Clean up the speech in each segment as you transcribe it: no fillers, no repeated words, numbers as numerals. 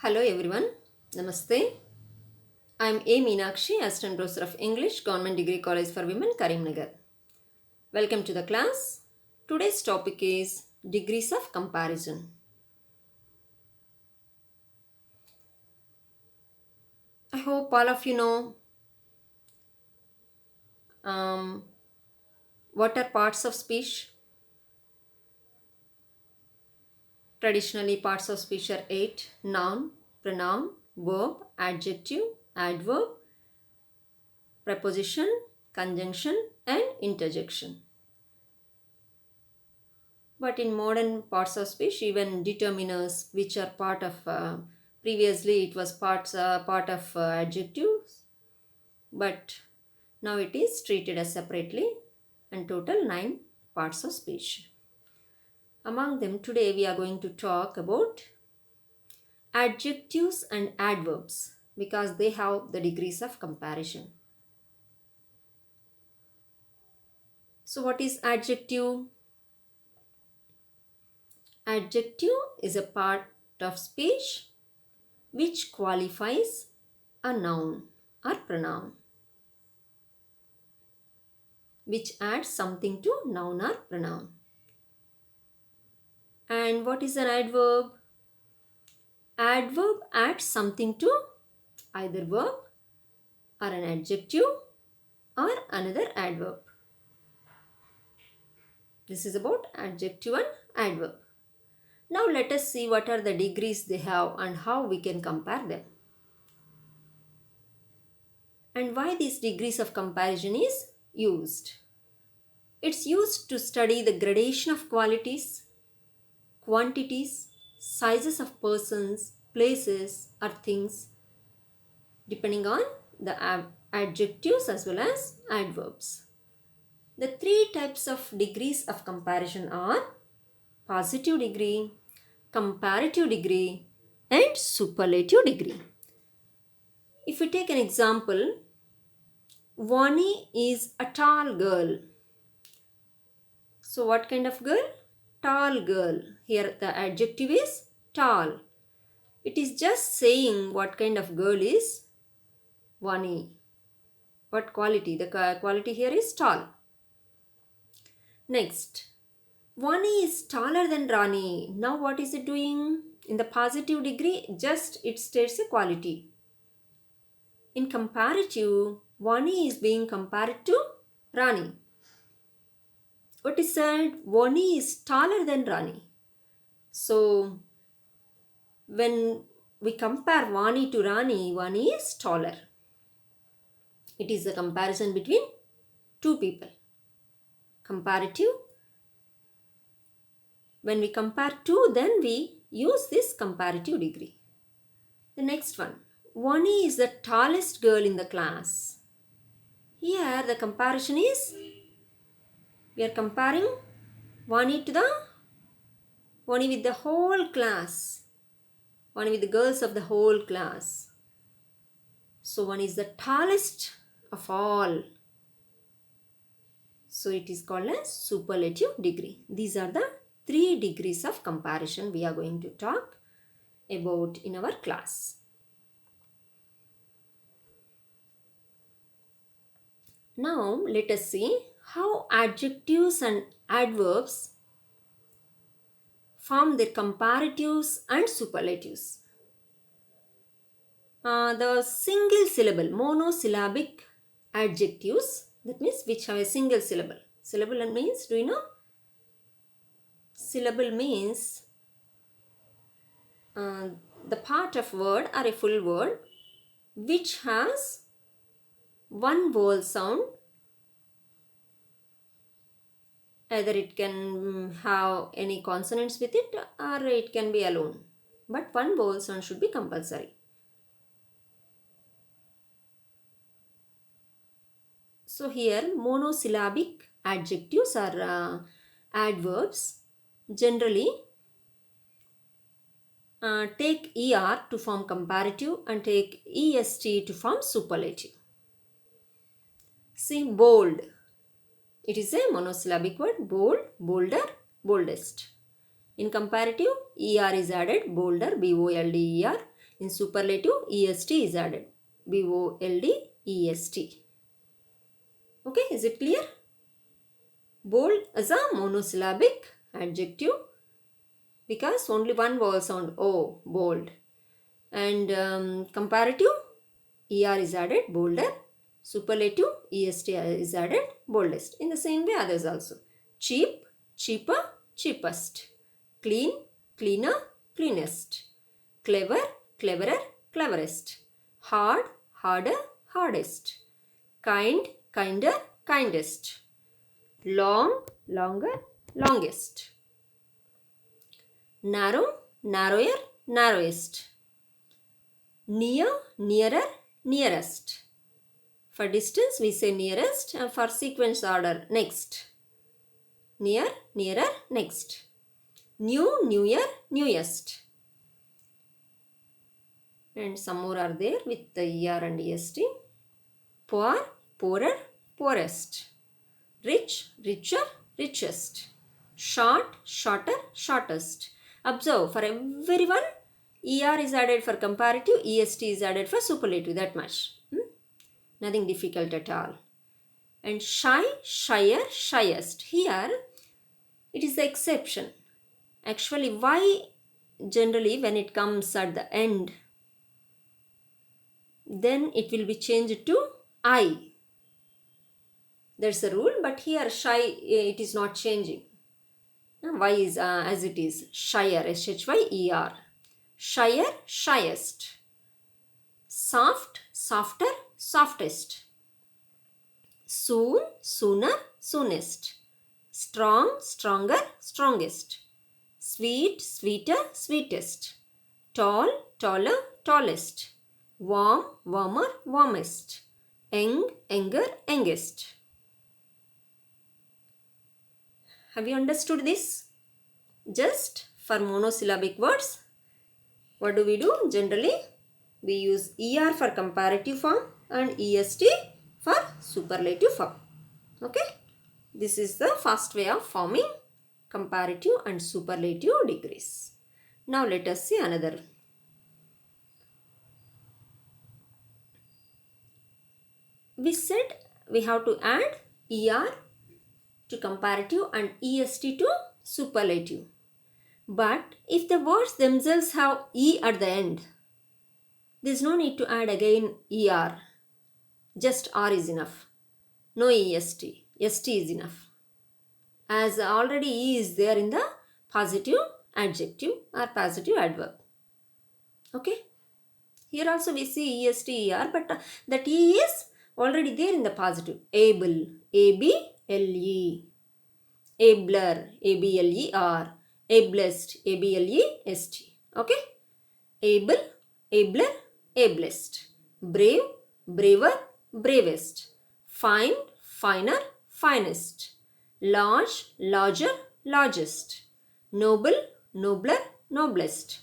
Hello everyone, Namaste. I am A. Meenakshi, Assistant Professor of English, Government Degree College for Women, Karimnagar. Welcome to the class. Today's topic is degrees of comparison. I hope all of you know um, what are parts of speech. Traditionally, parts of speech are 8: noun, pronoun, verb, adjective, adverb, preposition, conjunction, and interjection. But in modern parts of speech, even determiners, which are part of previously it was part of adjectives, but now it is treated as separately, and total 9 parts of speech. Among them, today we are going to talk about adjectives and adverbs because they have the degrees of comparison. So, what is adjective? Adjective is a part of speech which qualifies a noun or pronoun, which adds something to noun or pronoun. And what is an adverb? Adverb adds something to either verb or an adjective or another adverb. This is about adjective and adverb. Now let us see what are the degrees they have and how we can compare them. And why these degrees of comparison is used. It's used to study the gradation of qualities, quantities, sizes of persons, places, or things, depending on the adjectives as well as adverbs. The 3 types of degrees of comparison are positive degree, comparative degree, and superlative degree. If we take an example, Vani is a tall girl. So, what kind of girl? Tall girl. Here the adjective is tall. It is just saying what kind of girl is Vani. What quality? The quality here is tall. Next, Vani is taller than Rani. Now what is it doing? In the positive degree, just it states a quality. In comparative, Vani is being compared to Rani. What is said? Vani is taller than Rani. So, when we compare Vani to Rani, Vani is taller. It is a comparison between two people. Comparative. When we compare two, then we use this comparative degree. The next one. Vani is the tallest girl in the class. Here the comparison is, we are comparing Vani to the Vani with the whole class. Vani with the girls of the whole class. So one is the tallest of all. So it is called as superlative degree. These are the 3 degrees of comparison we are going to talk about in our class. Now let us see how adjectives and adverbs form their comparatives and superlatives. The single syllable, monosyllabic adjectives, that means which have a single syllable. Syllable means, do you know? Syllable means the part of word or a full word which has one vowel sound. Either it can have any consonants with it or it can be alone. But one vowel sound should be compulsory. So here monosyllabic adjectives or adverbs generally take ER to form comparative and take EST to form superlative. See, bold. It is a monosyllabic word. Bold, bolder, boldest. In comparative, ER is added. Bolder, BOLDER. In superlative, est is added. boldest. Okay, is it clear? Bold is a monosyllabic adjective because only one vowel sound O, bold. And comparative, er is added, bolder. Superlative, est is added, boldest. In the same way, others also. Cheap, cheaper, cheapest. Clean, cleaner, cleanest. Clever, cleverer, cleverest. Hard, harder, hardest. Kind, kinder, kindest. Long, longer, longest. Narrow, narrower, narrowest. Near, nearer, nearest. For distance we say nearest, and for sequence order next. Near, nearer, next. New, newer, newest. And some more are there with the er and est. Poor, poorer, poorest. Rich, richer, richest. Short, shorter, shortest. Observe, for everyone er is added for comparative, est is added for superlative, that much. Nothing difficult at all. And shy, shyer, shyest. Here it is the exception. Actually, why generally when it comes at the end, then it will be changed to I. That's the rule, but here shy, it is not changing. Y is as it is, shyer, shyer. Shyer, shyest. Soft, softer, softest. Soon, sooner, soonest. Strong, stronger, strongest. Sweet, sweeter, sweetest. Tall, taller, tallest. Warm, warmer, warmest. Young, younger, youngest. Have you understood this? Just for monosyllabic words, what do we do? Generally, we use er for comparative form and est for superlative form. Okay? This is the first way of forming comparative and superlative degrees. Now let us see another. We said we have to add er to comparative and est to superlative. But if the words themselves have e at the end, there is no need to add again er. Just r is enough. No est. St is enough. As already e is there in the positive adjective or positive adverb. Okay. Here also we see est, er, but that e is already there in the positive. Able, A-B-L-E. Abler, A-B-L-E-R. Ablest, A-B-L-E-S-T. Okay? Able, abler, ablest. Brave, braver, bravest. Fine, finer, finest. Large, larger, largest. Noble, nobler, noblest.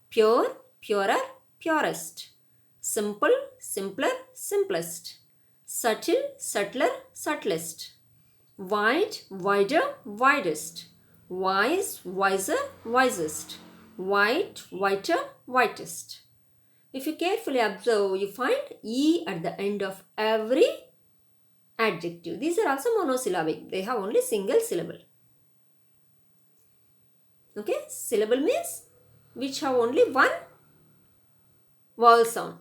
Pure, purer, purest. Simple, simpler, simplest. Subtle, subtler, subtlest. Wide, wider, widest. Wise, wiser, wisest. White, whiter, whitest. If you carefully observe, you find e at the end of every adjective. These are also monosyllabic. They have only single syllable. Okay, syllable means which have only one vowel sound.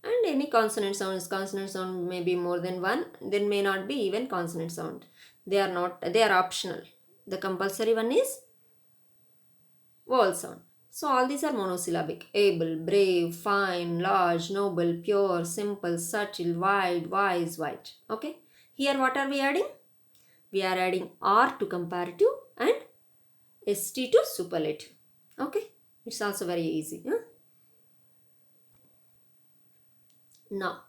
And any consonant sound may be more than one. There may not be even consonant sound. They are optional. The compulsory one is vowel sound. So all these are monosyllabic. Able, brave, fine, large, noble, pure, simple, subtle, wide, wise, white. Okay. Here what are we adding? We are adding R to comparative and ST to superlative. Okay. It's also very easy. Huh? Now,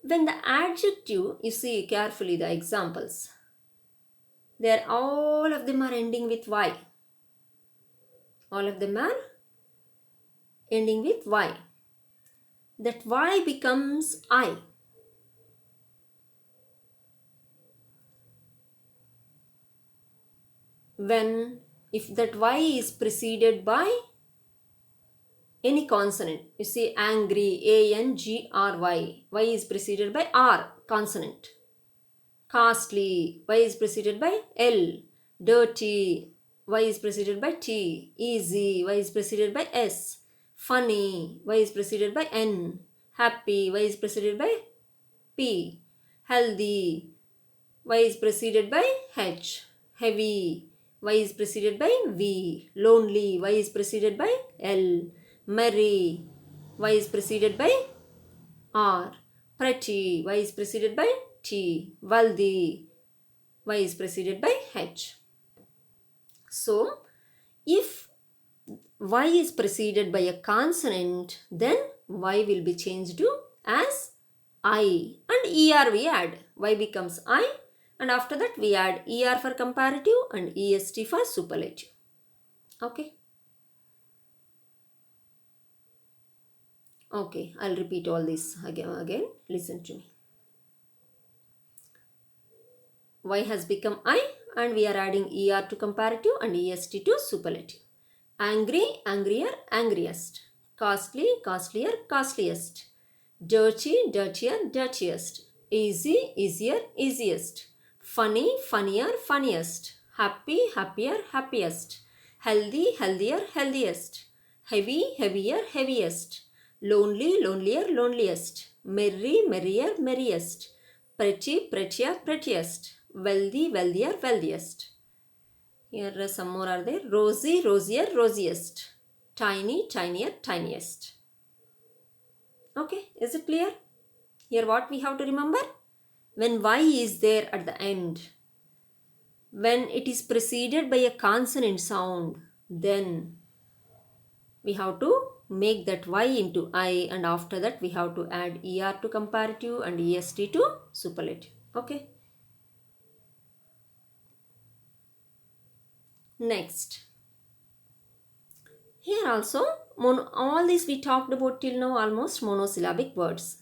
when the adjective, you see carefully the examples, all of them are ending with Y. All of them are ending with Y. That Y becomes I. When if that Y is preceded by any consonant, you see angry, A-N-G-R-Y, Y is preceded by R consonant. Costly, Y is preceded by L. Dirty, Y is preceded by T. Easy, Y is preceded by S. Funny, Y is preceded by N. Happy, Y is preceded by P. Healthy, Y is preceded by H. Heavy, Y is preceded by V. Lonely, Y is preceded by L. Merry, Y is preceded by R. Pretty, Y is preceded by T. Wealthy, Y is preceded by H. So, if Y is preceded by a consonant, then Y will be changed to as I, and ER we add. Y becomes I, and after that we add ER for comparative and EST for superlative. Okay. Okay, I'll repeat all this again. Listen to me. Y has become I, and we are adding ER to comparative and EST to superlative. Angry, angrier, angriest. Costly, costlier, costliest. Dirty, dirtier, dirtiest. Easy, easier, easiest. Funny, funnier, funniest. Happy, happier, happiest. Healthy, healthier, healthiest. Heavy, heavier, heaviest. Lonely, lonelier, loneliest. Merry, merrier, merriest. Pretty, prettier, prettiest. Wealthy, wealthier, wealthiest. Here some more are there. Rosy, rosier, rosiest. Tiny, tinier, tiniest. Okay, is it clear? Here what we have to remember? When Y is there at the end, when it is preceded by a consonant sound, then we have to make that Y into I, and after that we have to add ER to comparative and EST to superlative. Okay. Next. Here also, all this we talked about till now almost monosyllabic words.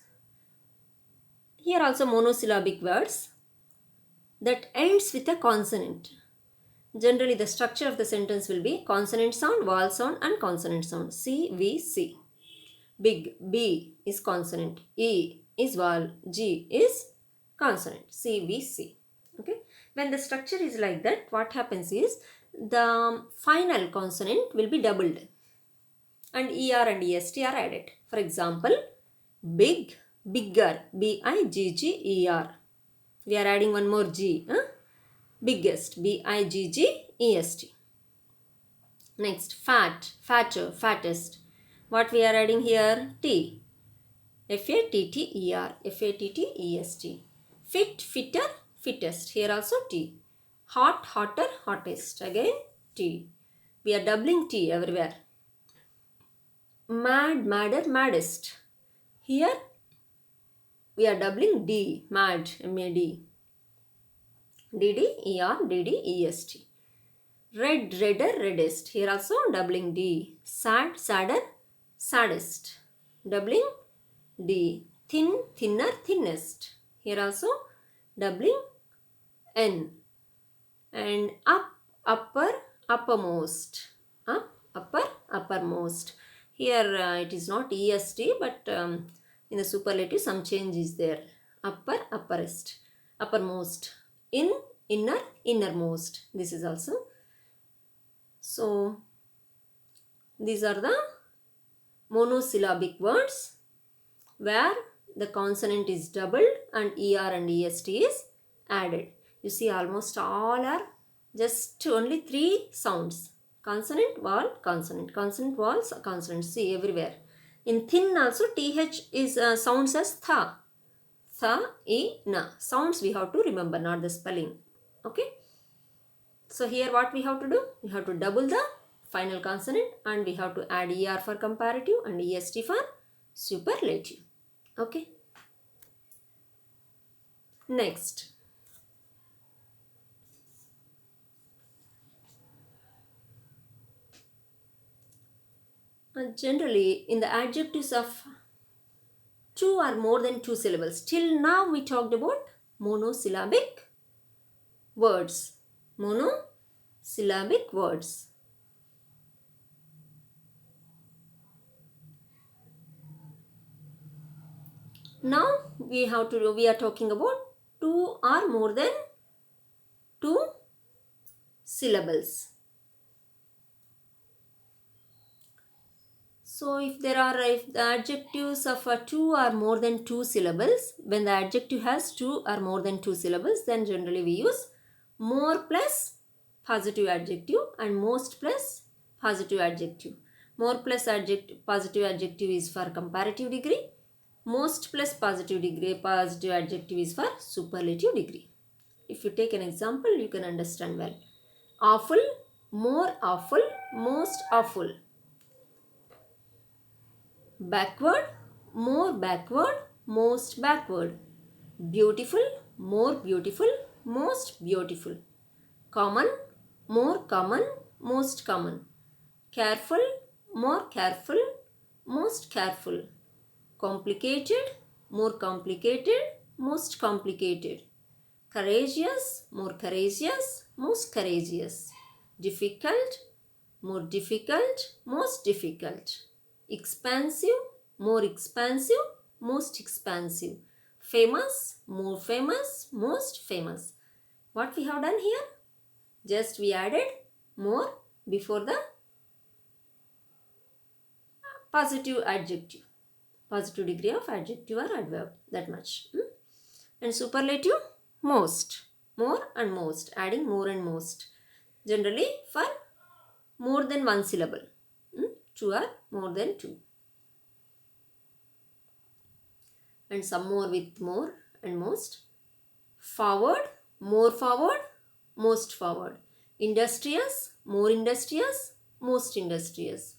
Here also monosyllabic words that ends with a consonant. Generally the structure of the sentence will be consonant sound, vowel sound and consonant sound. C, V, C. Big, B is consonant, E is vowel, G is consonant, C, V, C. Okay. When the structure is like that, what happens is the final consonant will be doubled and ER and EST are added. For example, big, bigger, B-I-G-G-E-R. We are adding one more G. Biggest, B-I-G-G-E-S-T. Next, fat, fatter, fattest. What we are adding here? T. F-A-T-T-E-R, F-A-T-T-E-S-T. Fit, fitter, fittest. Here also T. Hot, hotter, hottest. Again T. We are doubling T everywhere. Mad, madder, maddest. Here we are doubling D. Mad, M-A-D. D-D-E-R, D-D-E-S-T. Red, redder, reddest. Here also doubling D. Sad, sadder, saddest. Doubling D. Thin, thinner, thinnest. Here also doubling N. And up, upper, uppermost. Up, upper, uppermost. Here it is not EST, but in the superlative some change is there. Upper, upperest. Uppermost. In, inner, innermost. This is also. So these are the monosyllabic words where the consonant is doubled and ER and EST is added. You see almost all are just only 3 sounds. Consonant, vowel, consonant. Consonant, vowels, consonant. See everywhere. In thin also TH is sounds as tha. Tha, e, na. Sounds we have to remember, not the spelling. Okay. So here what we have to do? We have to double the final consonant and we have to add ER for comparative and EST for superlative. Okay. Next. Generally in the adjectives of 2 or more than 2 syllables. Till now we talked about monosyllabic words. Mono syllabic words. Now we are talking about two or more than two syllables. So if the adjectives of two or more than two syllables, when the adjective has two or more than two syllables, then generally we use more plus positive adjective and most plus positive adjective. More plus positive adjective is for comparative degree. Most plus positive adjective is for superlative degree. If you take an example, you can understand well. Awful, more awful, most awful. Backward, more backward, most backward. Beautiful, more beautiful, most beautiful. Common, more common, most common. Careful, more careful, most careful. Complicated, more complicated, most complicated. Courageous, more courageous, most courageous. Difficult, more difficult, most difficult. Expansive, more expansive, most expansive. Famous, more famous, most famous. What we have done here? Just we added more before the positive adjective. Positive degree of adjective or adverb. That much. And superlative, most. More and most. Adding more and most. Generally for more than one syllable. Two or more than two. And some more with more and most. Forward, more forward, most forward. Industrious, more industrious, most industrious.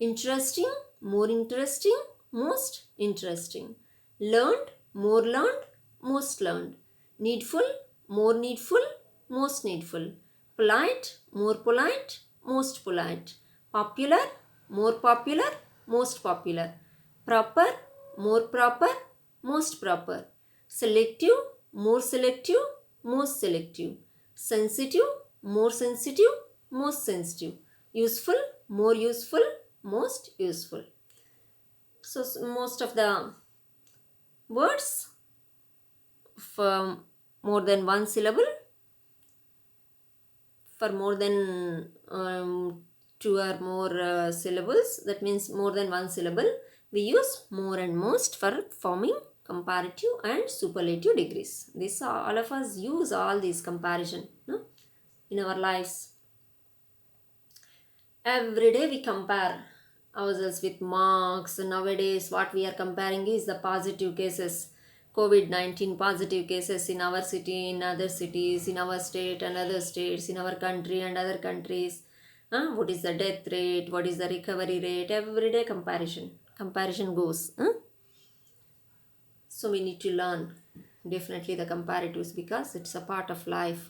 Interesting, more interesting, most interesting. Learned, more learned, most learned. Needful, more needful, most needful. Polite, more polite, most polite. Popular, more popular, most popular. Proper, more proper, most proper. Selective, more selective, most selective. Sensitive, more sensitive, most sensitive. Useful, more useful, most useful. So most of the words for more than one syllable, for more than two or more syllables, that means more than one syllable, we use more and most for forming comparative and superlative degrees. This all of us use all these comparison in our lives. Every day we compare ourselves with marks. Nowadays what we are comparing is the positive cases, COVID-19 positive cases in our city, in other cities, in our state and other states, in our country and other countries. What is the death rate, what is the recovery rate? Every day comparison goes. So we need to learn definitely the comparatives because it's a part of life.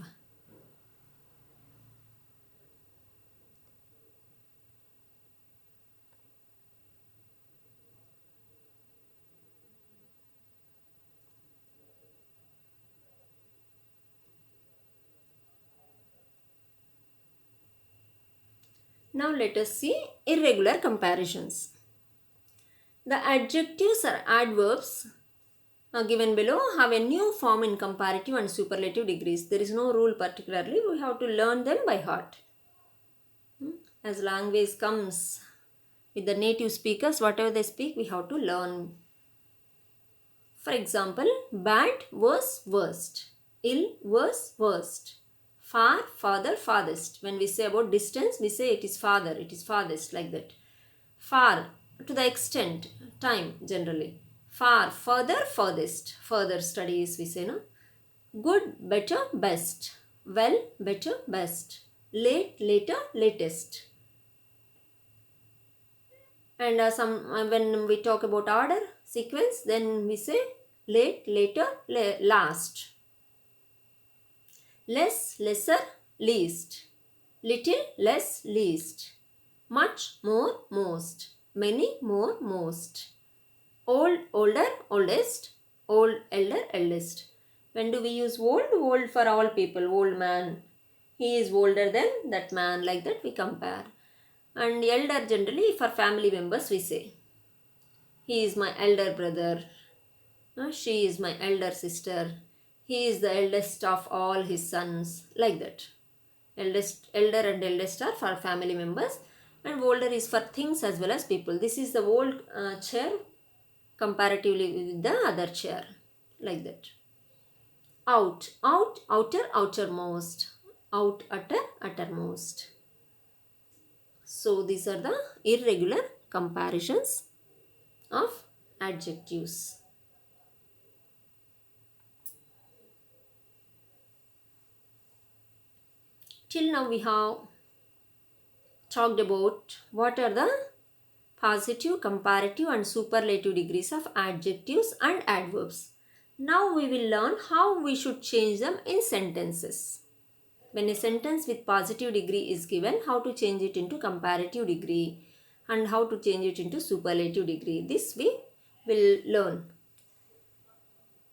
Now let us see irregular comparisons. The adjectives or adverbs given below have a new form in comparative and superlative degrees. There is no rule particularly. We have to learn them by heart. As language comes with the native speakers, whatever they speak, we have to learn. For example, bad was worst, ill was worst, far, farther, farthest. When we say about distance, we say it is farther, it is farthest, like that. Far, to the extent, time generally. Far, further, furthest. Further studies we say, no? Good, better, best. Well, better, best. Late, later, latest. And when we talk about order, sequence, then we say late, later, last. Less, lesser, least. Little, less, least. Much, more, most. Many, more, most. Old, older, oldest. Old, elder, eldest. When do we use old? Old for all people. Old man, He is older than that man, like that we compare. And elder, generally for family members we say, he is my elder brother, she is my elder sister, he is the eldest of all his sons, like that. Eldest, elder and eldest are for family members, and older is for things as well as people. This is the old chair comparatively with the other chair, like that. Out, out, outer, outermost, out, utter, uttermost. So these are the irregular comparisons of adjectives. Till now we have talked about what are the positive, comparative and superlative degrees of adjectives and adverbs. Now we will learn how we should change them in sentences. When a sentence with positive degree is given, how to change it into comparative degree and how to change it into superlative degree. This we will learn.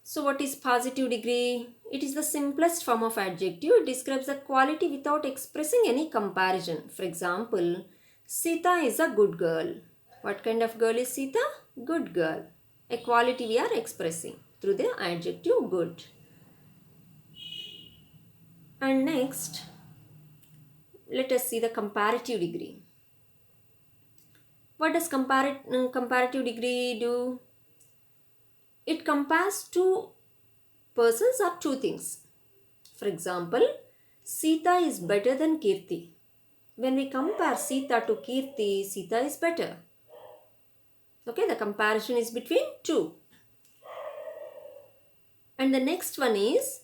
So what is positive degree? It is the simplest form of adjective. It describes a quality without expressing any comparison. For example, Sita is a good girl. What kind of girl is Sita? Good girl. A quality we are expressing through the adjective good. And next, let us see the comparative degree. What does comparative degree do? It compares two persons or two things. For example, Sita is better than Kirti. When we compare Sita to Kirti, Sita is better. Okay, the comparison is between two. And the next one is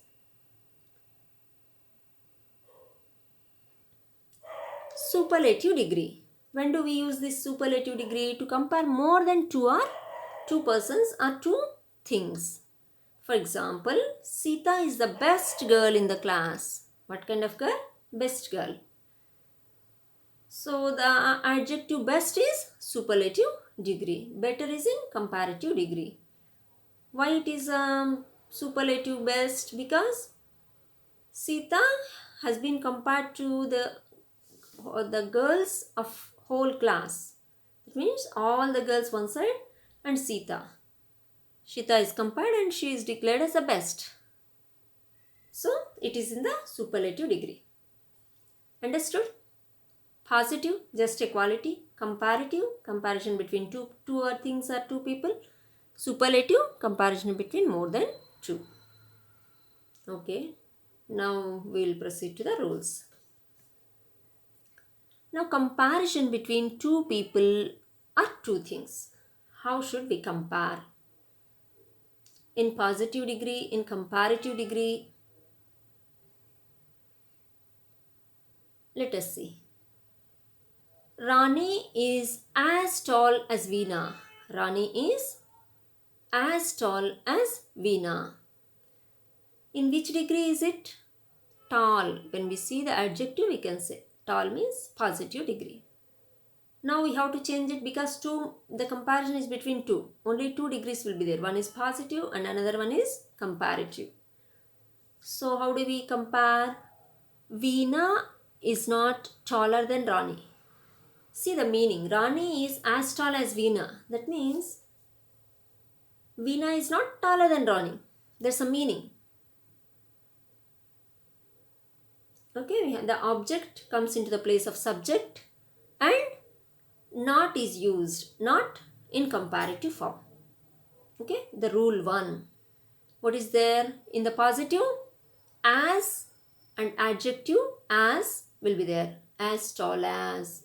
superlative degree. When do we use this superlative degree? To compare more than two persons or two things. For example, Sita is the best girl in the class. What kind of girl? Best girl. So the adjective best is superlative degree. Better is in comparative degree. Why it is superlative best? Because Sita has been compared to the girls of whole class. It means all the girls one side and Sita. Sita is compared and she is declared as the best. So it is in the superlative degree. Understood? Positive, just a quality. Comparative, comparison between two or things or two people. Superlative, comparison between more than two. Okay. Now we will proceed to the rules. Now comparison between two people or two things. How should we compare? In positive degree, in comparative degree. Let us see. Rani is as tall as Veena. Rani is as tall as Veena. In which degree is it? Tall. When we see the adjective, we can say tall means positive degree. Now we have to change it because the comparison is between two. Only 2 degrees will be there. One is positive and another one is comparative. So how do we compare? Veena is not taller than Rani. See the meaning. Rani is as tall as Veena. That means Veena is not taller than Rani. There's a meaning. Okay, the object comes into the place of subject and not is used. Not in comparative form. Okay, the rule 1. What is there in the positive? As and adjective as will be there. As tall as.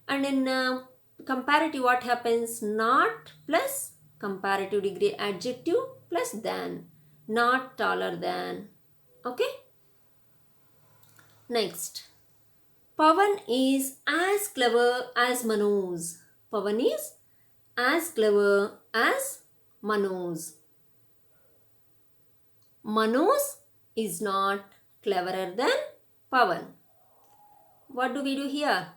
And in comparative, what happens? Not plus comparative degree adjective plus than. Not taller than. Okay. Next. Pavan is as clever as Manoj. Pavan is as clever as Manoj. Manoj is not cleverer than Pavan. What do we do here?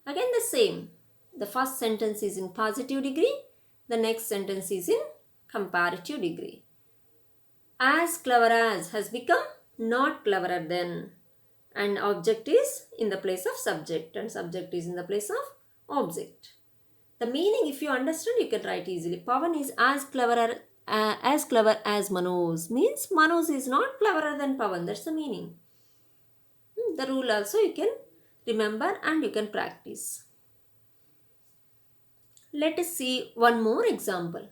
Again the same. The first sentence is in positive degree. The next sentence is in comparative degree. As clever as has become not cleverer than, and object is in the place of subject and subject is in the place of object. The meaning, if you understand, you can write easily. Pavan is as clever as Manoj, means Manoj is not cleverer than Pavan. That's the meaning. The rule also you can remember and you can practice. Let us see one more example.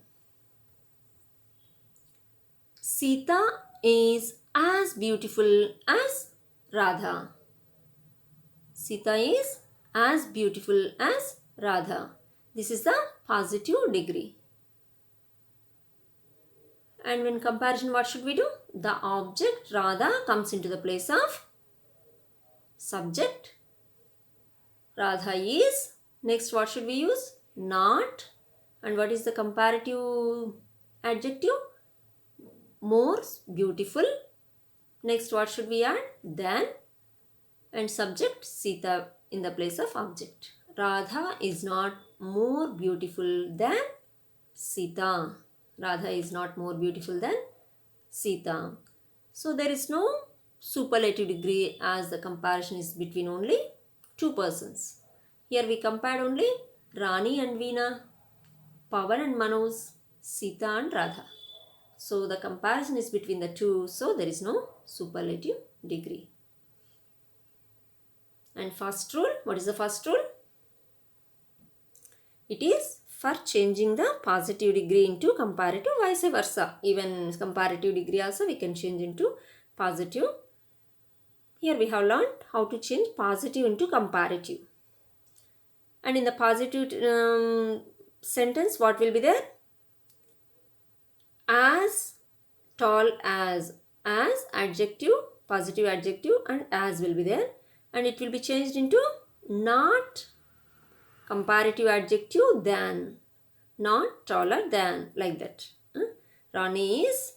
Sita is as beautiful as Radha. Sita is as beautiful as Radha. This is the positive degree. And when comparison, what should we do? The object Radha comes into the place of subject. Radha is. Next, what should we use? Not. And what is the comparative adjective? More beautiful. Next, what should we add? Than. And subject Sita in the place of object. Radha is not more beautiful than Sita. Radha is not more beautiful than Sita. So there is no superlative degree as the comparison is between only two persons. Here we compared only Rani and Veena, Pavan and Manoj, Sita and Radha. So the comparison is between the two, so there is no superlative degree. And first rule, what is the first rule? It is for changing the positive degree into comparative, vice versa. Even comparative degree also we can change into positive. Here we have learned how to change positive into comparative. And in the positive sentence, what will be there? As tall as adjective, positive adjective, and as will be there. And it will be changed into not comparative adjective than, not taller than, like that. Rani is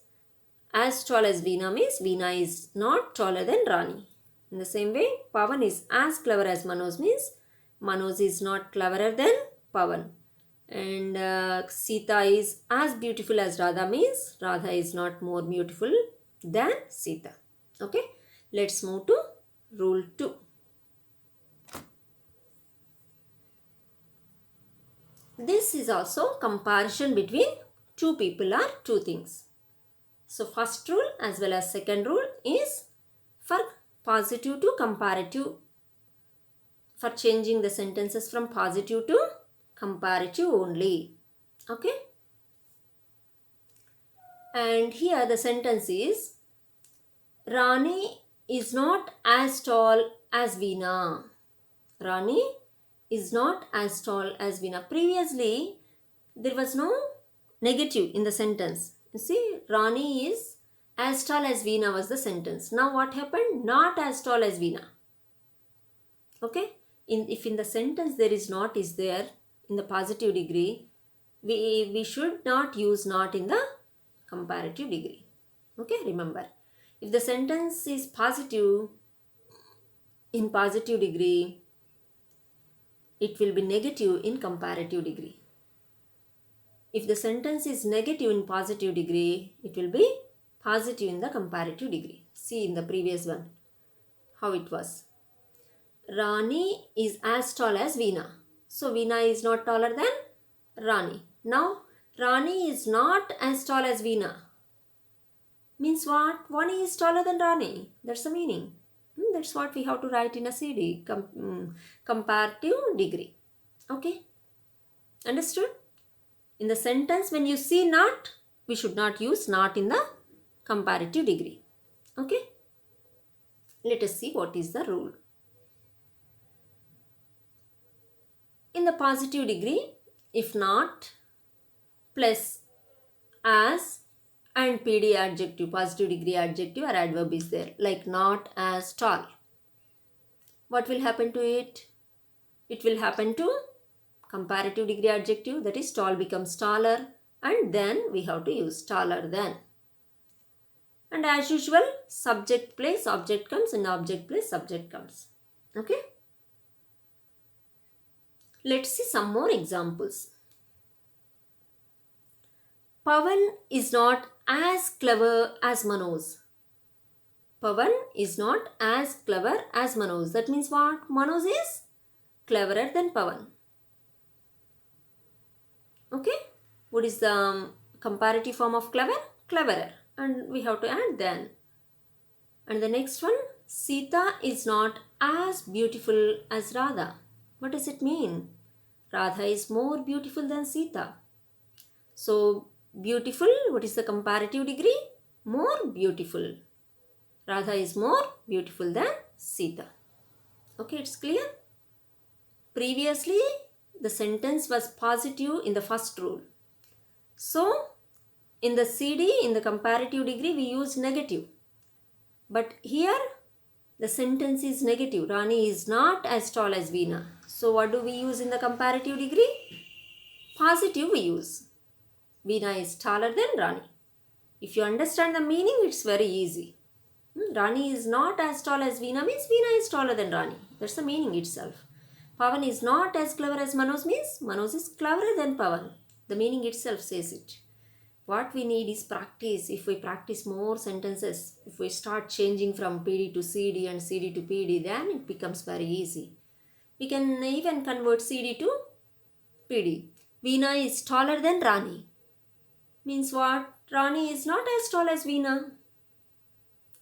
as tall as Veena, means Veena is not taller than Rani. In the same way, Pavan is as clever as Manoj, means Manoj is not cleverer than Pavan. And Sita is as beautiful as Radha, means Radha is not more beautiful than Sita. Okay, let's move to rule 2. This is also comparison between two people or two things. So first rule as well as second rule is for positive to comparative, for changing the sentences from positive to comparative only. Okay. And here the sentence is Rani is not as tall as Veena. Rani is not as tall as Veena. Previously, there was no negative in the sentence. You see, Rani is as tall as Veena was the sentence. Now what happened? Not as tall as Veena. Okay. If in the sentence there is not is there in the positive degree, we should not use not in the comparative degree. Okay, remember. If the sentence is positive in positive degree, it will be negative in comparative degree. If the sentence is negative in positive degree, it will be positive in the comparative degree. See in the previous one how it was. Rani is as tall as Veena. So Veena is not taller than Rani. Now Rani is not as tall as Veena. Means what? Vani is taller than Rani. That's the meaning. That's what we have to write in a CD. Comparative degree. Okay. Understood? In the sentence when you see not, we should not use not in the comparative degree. Okay. Let us see what is the rule. In the positive degree, if not plus as and PD adjective, positive degree adjective or adverb is there, like not as tall. What will happen to it? It will happen to comparative degree adjective, that is tall becomes taller, and then we have to use taller than. And as usual, subject place object comes and object place subject comes. Okay. Let's see some more examples. Pavan is not as clever as Manoj. Pavan is not as clever as Manoj. That means what? Manoj is cleverer than Pavan. Okay? What is the comparative form of clever? Cleverer. And we have to add then. And the next one, Sita is not as beautiful as Radha. What does it mean? Radha is more beautiful than Sita. So, beautiful, what is the comparative degree? More beautiful. Radha is more beautiful than Sita. Okay, it's clear? Previously, the sentence was positive in the first rule. So, in the CD, in the comparative degree, we use negative. But here, the sentence is negative. Rani is not as tall as Veena. So, what do we use in the comparative degree? Positive we use. Veena is taller than Rani. If you understand the meaning, it's very easy. Rani is not as tall as Veena means Veena is taller than Rani. That's the meaning itself. Pavan is not as clever as Manoj means Manoj is cleverer than Pavan. The meaning itself says it. What we need is practice. If we practice more sentences, if we start changing from PD to CD and CD to PD, then it becomes very easy. We can even convert CD to PD. Veena is taller than Rani. Means what? Rani is not as tall as Veena.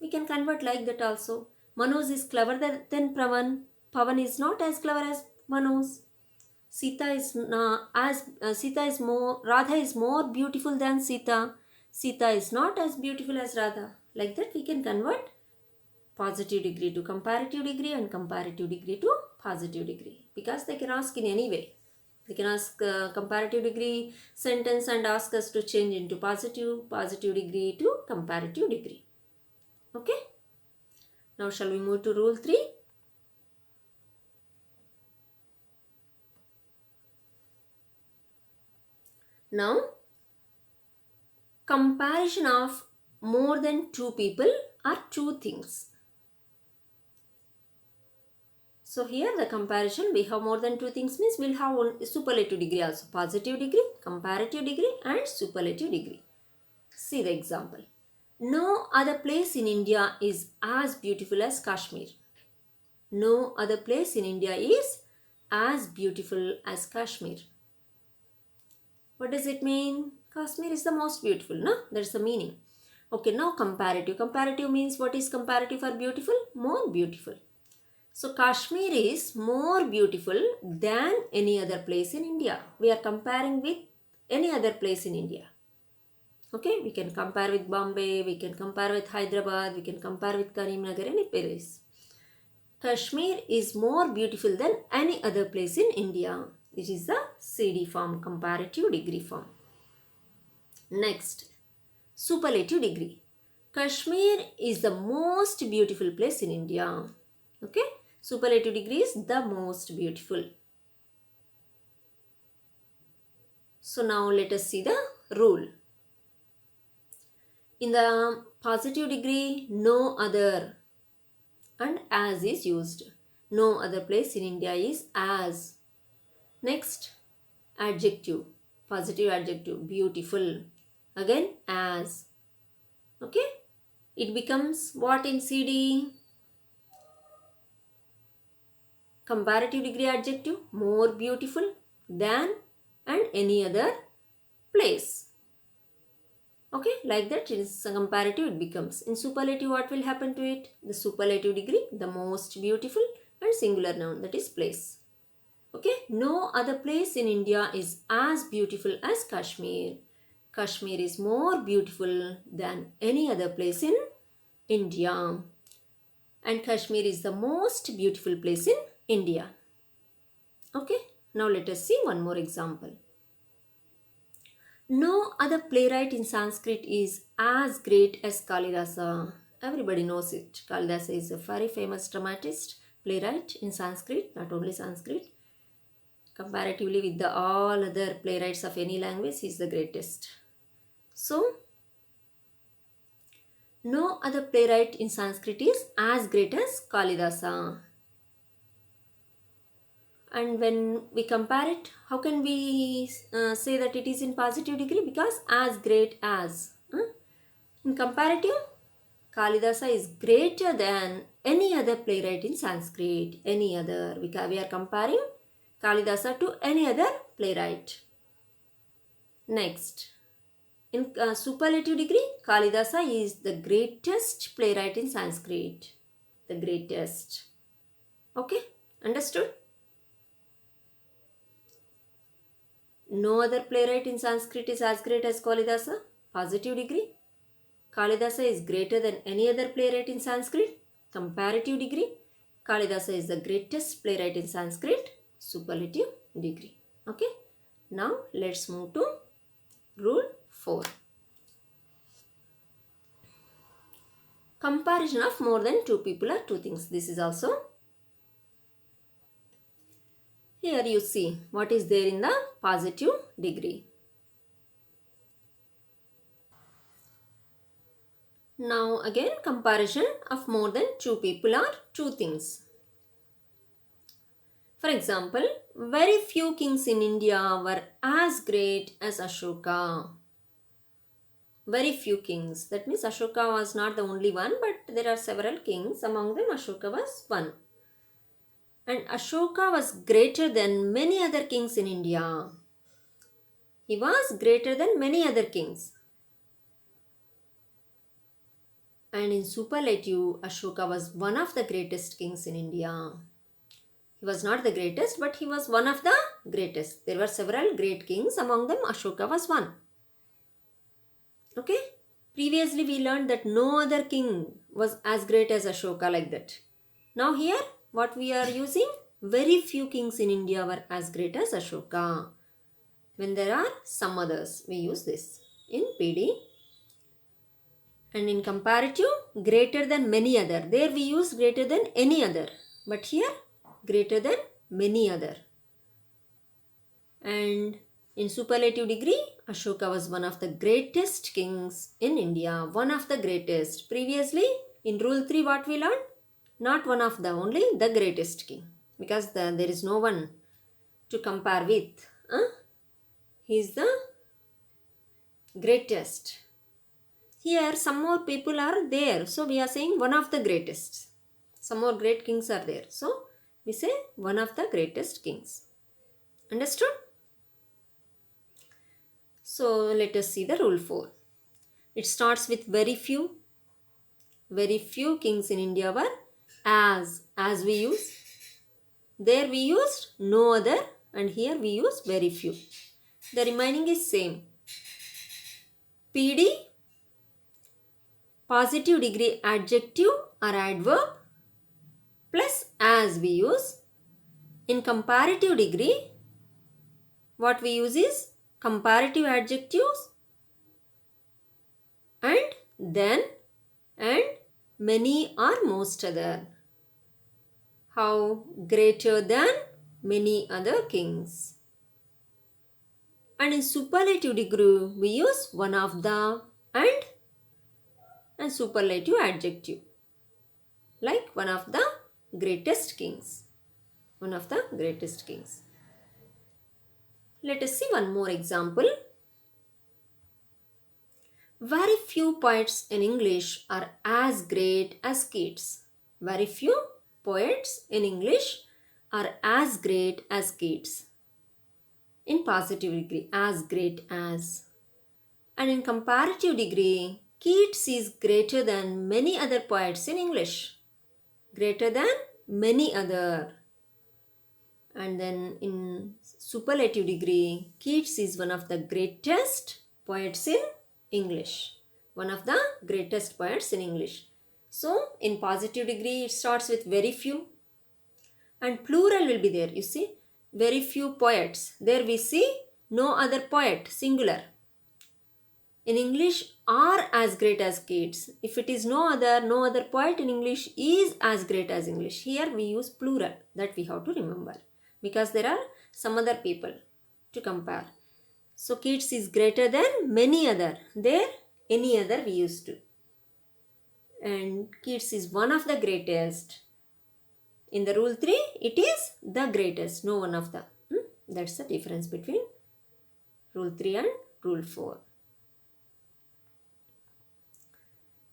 We can convert like that also. Manoj is cleverer than Pavan. Pavan is not as clever as Manoj. Radha is more beautiful than Sita. Sita is not as beautiful as Radha. Like that we can convert positive degree to comparative degree and comparative degree to positive degree. Because they can ask in any way. They can ask comparative degree sentence and ask us to change into positive degree to comparative degree. Okay. Now shall we move to rule 3? Now, comparison of more than 2 people are 2 things. So here the comparison, we have more than 2 things means we'll have one superlative degree also. Positive degree, comparative degree and superlative degree. See the example. No other place in India is as beautiful as Kashmir. No other place in India is as beautiful as Kashmir. What does it mean? Kashmir is the most beautiful, no? That's the meaning. Okay, now comparative. Comparative means what is comparative for beautiful? More beautiful. So Kashmir is more beautiful than any other place in India. We are comparing with any other place in India. Okay, we can compare with Bombay, we can compare with Hyderabad, we can compare with Karimnagar, any place. Kashmir is more beautiful than any other place in India. This is the CD form, comparative degree form. Next, superlative degree. Kashmir is the most beautiful place in India. Okay, superlative degree is the most beautiful. So now let us see the rule. In the positive degree, no other and as is used. No other place in India is as. Next, adjective, positive adjective, beautiful. Again, as. Okay, it becomes what in CD? Comparative degree adjective, more beautiful than and any other place. Okay, like that in comparative it becomes. In superlative, what will happen to it? The superlative degree, the most beautiful and singular noun, that is place. Okay, no other place in India is as beautiful as Kashmir. Kashmir is more beautiful than any other place in India. And Kashmir is the most beautiful place in India. Okay, now let us see one more example. No other playwright in Sanskrit is as great as Kalidasa. Everybody knows it. Kalidasa is a very famous dramatist, playwright in Sanskrit, not only Sanskrit. Comparatively with all other playwrights of any language, he is the greatest. So, no other playwright in Sanskrit is as great as Kalidasa. And when we compare it, how can we say that it is in positive degree? Because as great as. In comparative, Kalidasa is greater than any other playwright in Sanskrit. Any other. We are comparing Kalidasa to any other playwright. Next. In superlative degree, Kalidasa is the greatest playwright in Sanskrit. The greatest. Okay? Understood? No other playwright in Sanskrit is as great as Kalidasa. Positive degree. Kalidasa is greater than any other playwright in Sanskrit. Comparative degree. Kalidasa is the greatest playwright in Sanskrit. Superlative degree. Okay. Now let's move to rule 4. Comparison of more than two people or two things. This is also. Here you see what is there in the positive degree. Now again comparison of more than two people or two things. For example, very few kings in India were as great as Ashoka. Very few kings. That means Ashoka was not the only one, but there are several kings. Among them Ashoka was one. And Ashoka was greater than many other kings in India. He was greater than many other kings. And in superlative, Ashoka was one of the greatest kings in India. He was not the greatest, but he was one of the greatest. There were several great kings. Among them, Ashoka was one. Okay? Previously, we learned that no other king was as great as Ashoka, like that. Now here, what we are using? Very few kings in India were as great as Ashoka. When there are some others, we use this in PD. And in comparative, greater than many other. There we use greater than any other. But here, greater than many other. And in superlative degree, Ashoka was one of the greatest kings in India. One of the greatest. Previously, in rule 3, what we learned? Not one of the, only the greatest king. Because there is no one to compare with. He is the greatest. Here some more people are there. So we are saying one of the greatest. Some more great kings are there. So we say one of the greatest kings. Understood? So let us see the rule 4. It starts with very few. Very few kings in India were as we use. There we used no other, and here we use very few. The remaining is same. PD, positive degree adjective or adverb, plus as we use. In comparative degree, what we use is comparative adjectives and then and many or most other. How? Greater than many other kings. And in superlative degree, we use one of the and superlative adjective. Like one of the greatest kings. One of the greatest kings. Let us see one more example. Very few poets in English are as great as Keats. Very few poets in English are as great as Keats. In positive degree, as great as. And in comparative degree, Keats is greater than many other poets in English. Greater than many other. And then in superlative degree, Keats is one of the greatest poets in English. One of the greatest poets in English. So in positive degree, it starts with very few. And plural will be there. You see, very few poets. There we see no other poet, singular. In English are as great as Keats. If it is no other poet in English is as great as English. Here we use plural. That we have to remember. Because there are some other people to compare. So Keats is greater than many other. There any other we used to. And Keats is one of the greatest. In the rule 3, it is the greatest. No one of the. That's the difference between rule 3 and rule 4.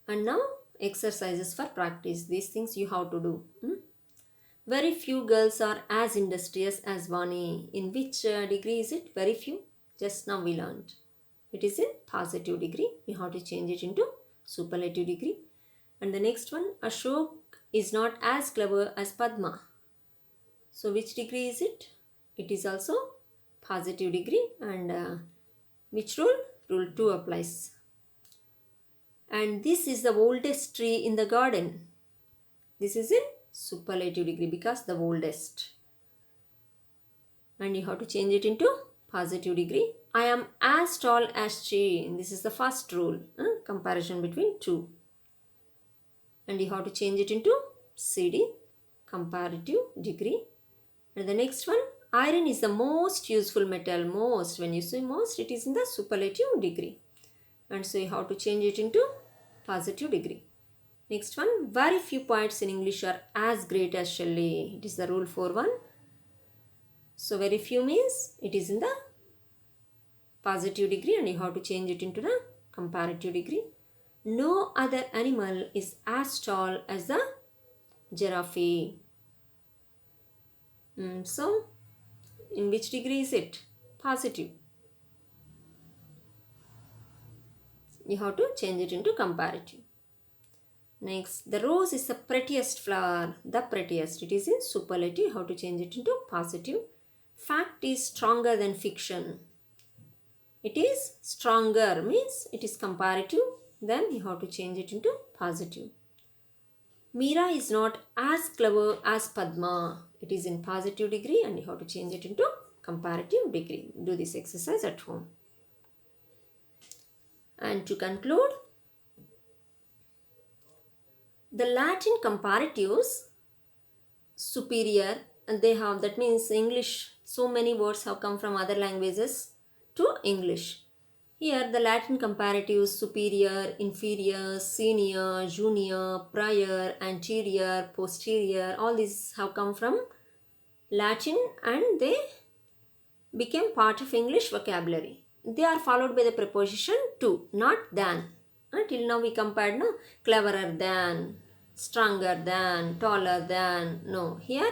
And now exercises for practice. These things you have to do. Very few girls are as industrious as Vani. In which degree is it? Very few. Just now we learned. It is in positive degree. You have to change it into superlative degree. And the next one, Ashok is not as clever as Padma. So which degree is it? It is also positive degree. And which rule? Rule 2 applies. And this is the oldest tree in the garden. This is in superlative degree because the oldest. And you have to change it into positive degree. I am as tall as she. This is the first rule. Comparison between two. And you have to change it into CD, comparative degree. And the next one, iron is the most useful metal. Most, when you say most, it is in the superlative degree. And so you have to change it into positive degree. Next one, very few poets in English are as great as Shelley. It is the rule 4.1. So very few means it is in the positive degree and you have to change it into the comparative degree. No other animal is as tall as the giraffe. So in which degree is it? Positive. You have to change it into comparative. Next, the rose is the prettiest flower. The prettiest. It is in superlative. You have to change it into positive. Fact is stronger than fiction. It is stronger means it is comparative. Then you have to change it into positive. Meera is not as clever as Padma. It is in positive degree and you have to change it into comparative degree. Do this exercise at home. And to conclude, the Latin comparatives superior, and they have, that means English, so many words have come from other languages to English. Here the Latin comparatives superior, inferior, senior, junior, prior, anterior, posterior, all these have come from Latin and they became part of English vocabulary. They are followed by the preposition to, not than. Till now we compared, no, cleverer than, stronger than, taller than. No, here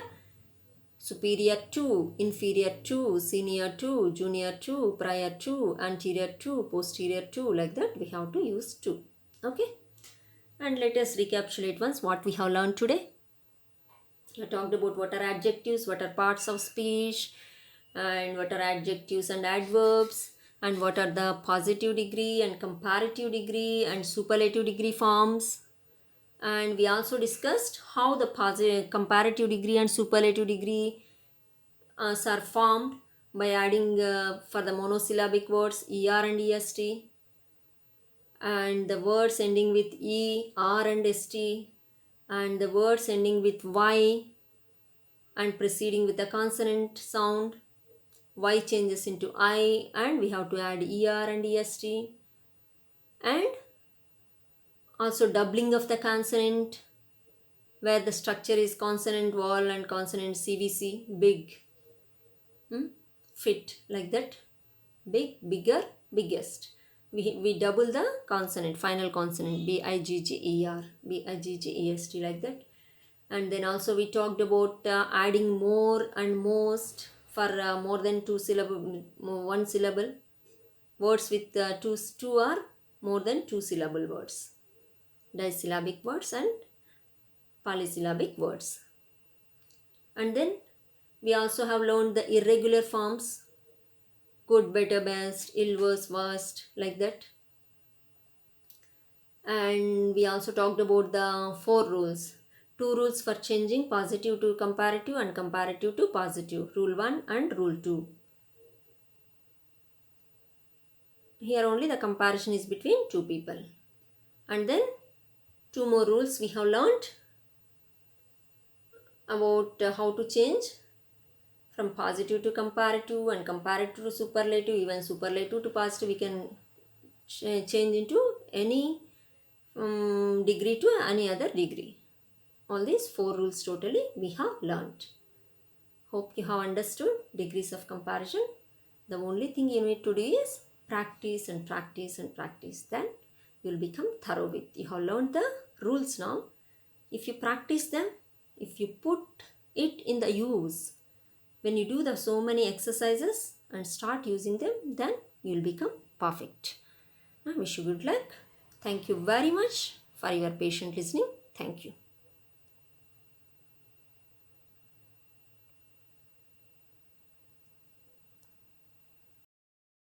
superior to, inferior to, senior to, junior to, prior to, anterior to, posterior to, like that we have to use to. Okay. And let us recapitulate once what we have learned today. We talked about what are adjectives, what are parts of speech, and what are adjectives and adverbs, and what are the positive degree and comparative degree and superlative degree forms. And we also discussed how the comparative degree and superlative degree are formed by adding for the monosyllabic words er and est, and the words ending with e, r and st, and the words ending with y and preceding with the consonant sound. Y changes into I and we have to add er and est, and also doubling of the consonant where the structure is consonant vowel and consonant CVC, big, fit, like that, big, bigger, biggest. We double the consonant, final consonant, B-I-G-G-E-R, B-I-G-G-E-S-T, like that. And then also we talked about adding more and most for more than one syllable. Words with two or more than 2 syllable words. Disyllabic words and polysyllabic words. And then we also have learned the irregular forms. Good, better, best, ill, worse, worst, like that. And we also talked about the 4 rules. 2 rules for changing positive to comparative and comparative to positive. Rule 1 and rule 2. Here only the comparison is between 2 people. And then 2 more rules we have learned about how to change from positive to comparative and comparative to superlative, even superlative to positive we can change into any degree to any other degree. All these 4 rules totally we have learned. Hope you have understood degrees of comparison. The only thing you need to do is practice and practice and practice. Then you will become thorough with. You have learned the rules now. If you practice them, if you put it in the use, when you do the so many exercises and start using them, then you will become perfect. I wish you good luck. Thank you very much for your patient listening. Thank you.